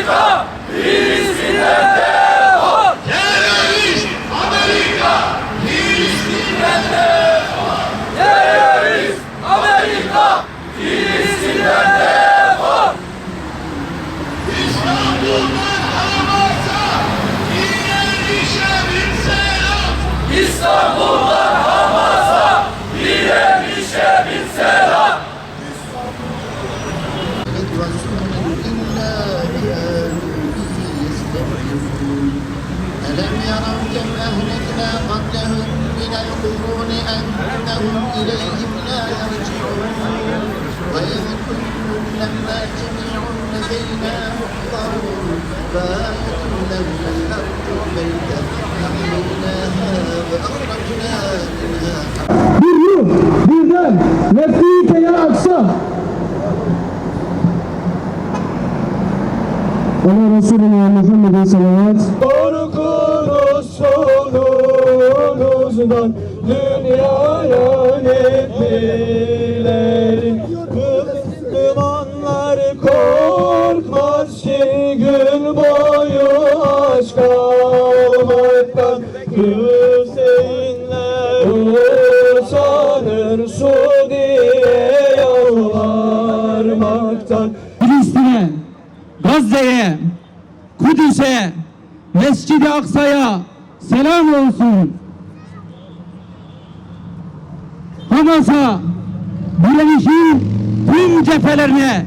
Amerika, Filistin'den defol! Terörist Amerika, Filistin'den defol! Terörist Amerika, Filistin'den defol! İstanbul'dan Hamas'a direnişe bir selam! İstanbul'dan Hamas'a direnişe bir selam! ألم يروا كم أهلكنا قبلهم من القرون أنهم إليهم لا يرجعون وإذ كل لما جميع لدينا محضرون فآية لهم الأرض بيتا أحييناها وأخرجنا منها bir ruh, birden, nefsike ya aksa. Ala Resulüne Muhammed'e salavat. Korkunuz sonunuzdan dünyaya netlilerin Müslümanlar korkmaz ki gün boyu aşk almaktan Hüseyinler usanır Suudi'ye yalvarmaktan Filistin'e, Gazze'ye, Kudüs'e, Mescid-i Aksa'ya selam olsun. Hamas'a, direnişin tüm cephelerine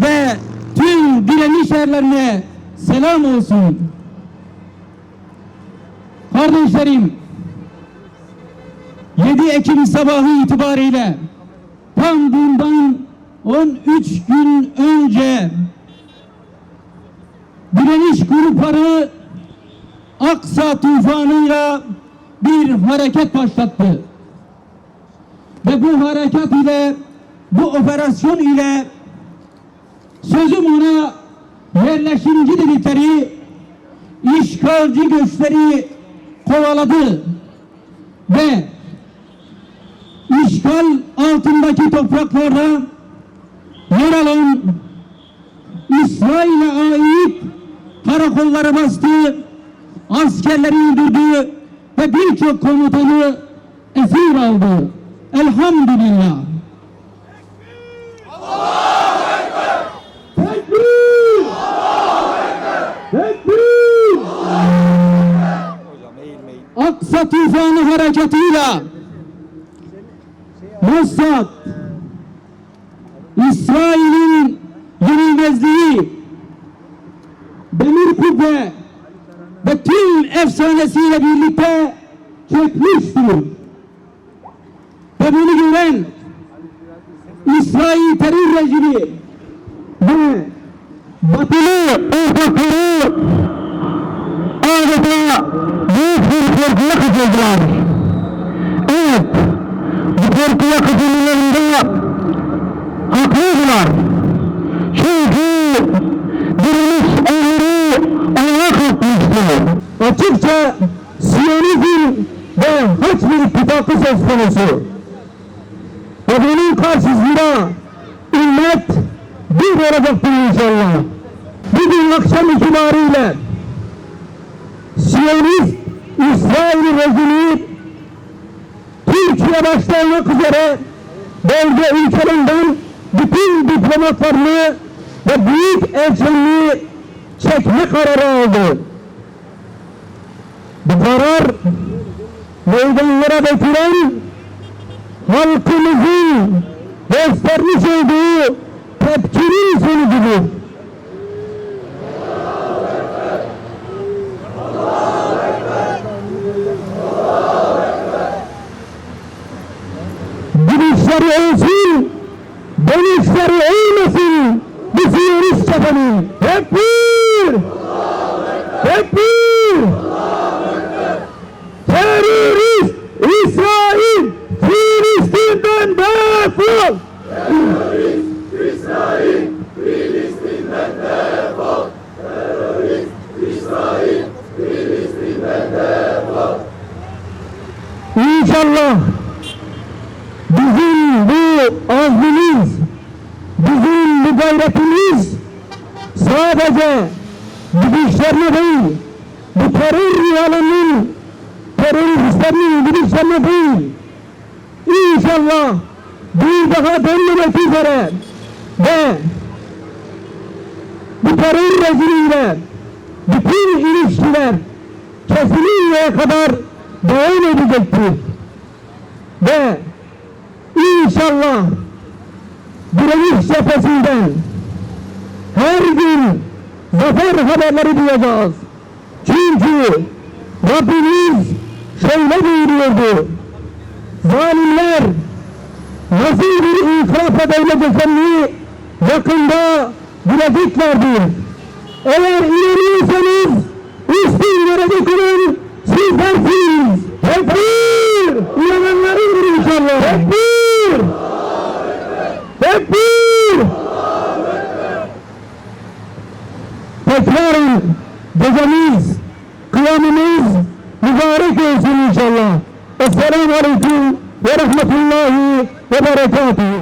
ve tüm direniş erlerine selam olsun. Kardeşlerim, 7 Ekim sabahı itibariyle tam bundan 13 gün önce direniş grupları Aksa tufanıyla bir hareket başlattı. Ve bu harekat ile, bu operasyon ile sözüm ona yerleşimci dedikleri işgalci güçleri kovaladı ve işgal altındaki topraklarda yer alan İsrail'e ait karakolları bastı, askerleri öldürdü ve birçok komutanı esir aldı. Elhamdülillah. Allahu Ekber! Tekbir! Allahu Ekber! Tekbir! Aksa tufanı harekatıyla Mossad, İsrail'in yenilmezliği, demir kubbe ve tüm efsanesiyle birlikte çökmüştür. Ve bunu gören İsrail terör rejimi ve batılı ortakları adeta büyük bir korkuya kapıldılar. Evet, bu korkuya kapılmalarında haklıydılar. Çünkü direniş onları ayağa kalkmıştı. Açıkça Siyonizm ve Haç bir ittifakı söz konusu. Ve bunun karşısında ümmet bir olacaktır inşallah. Bugün akşam itibariyle Siyonist İsrail rejimi Türkiye başta olmak üzere bölge ülkelerinden bütün diplomatlarını ve büyük elçiliği çekme kararı aldı. Bu karar meydanlara dökülen halkımızın göstermiş olduğu tepkinin sonucudur. Gidişleri olsun, dönüşleri olmasın bu Siyonist cephenin. Tekbir! Tekbir! Terörist İsrail Filistin'den defol! Terörist İsrail, Filistin'den defol! Terörist İsrail, Filistin'den defol! İnşallah bizim bu azmimiz, bizim bu gayretimiz sadece gidişlerine değil, bu terör rüyalarının, teröristlerinin gidişlerine değil, İnşallah bir daha dönmemek üzere ve bu terör rejimiyle bütün ilişkiler kesilinceye kadar devam edecektir. Ve inşallah direniş cephesinden her gün zafer haberleri duyacağız. Çünkü Rabbimiz şöyle buyuruyordu: zalimler nasıl bir inkılap edebileceklerini yakında bileceklerdir. Eğer inanıyorsanız üstün görecek olan sizlersiniz. Tekbir! İnananlarındır inşallah. Tekbir! Tekbir! Tekrarın gecemiz, kıyamımız mübarek olsun inşallah. Esselamu Aleyküm ve Rahmetullahi ve Berekatuhu.